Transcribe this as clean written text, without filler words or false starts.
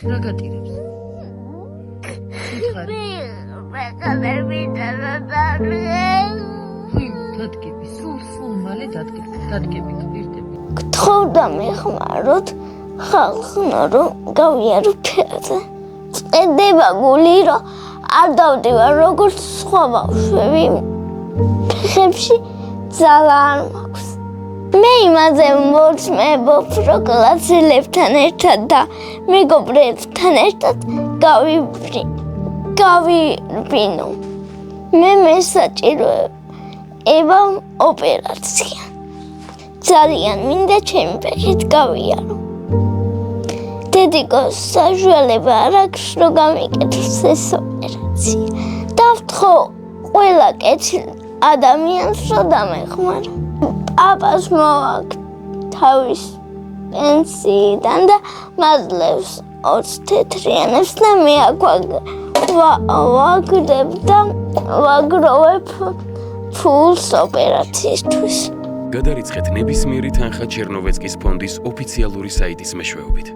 რა გატირებს? დადგები, სულ მალე დადგები, გვირდები. გთხოვდა მეხმაროთ ხალხმა, რომ გავიარო ფერზე. წედება გული, რომ არ დავდივარ როგორც სხვა ბავშვები. ფეხებში ძალა არ მაქვს. მე იმაზე მორწმებობ, რომ კლასელებთან ერთად და მეგობრებთან ერთად გავირბინო. მე მესაჭიროება ოპერაცია. ძალიან მინდა ჩემი ფეხით გავიარო. დედიკოს საშუალება არ აქვს, რომ გამიკეთოს ეს ოპერაცია. დავთხოვ ყველა კეთილ ადამიანს, რომ დამეხმარო. პაპას მოვაგ თავის პენსიიდან და მადლებს 20 თეთრიანებს და მე აქ ვაგდებ და ვაგროვებ ფულს ოპერაციისთვის. გადარიცხეთ ნებისმიერი თანხა ჩერნოვეცკის ფონდის ოფიციალური საიტის მეშვეობით.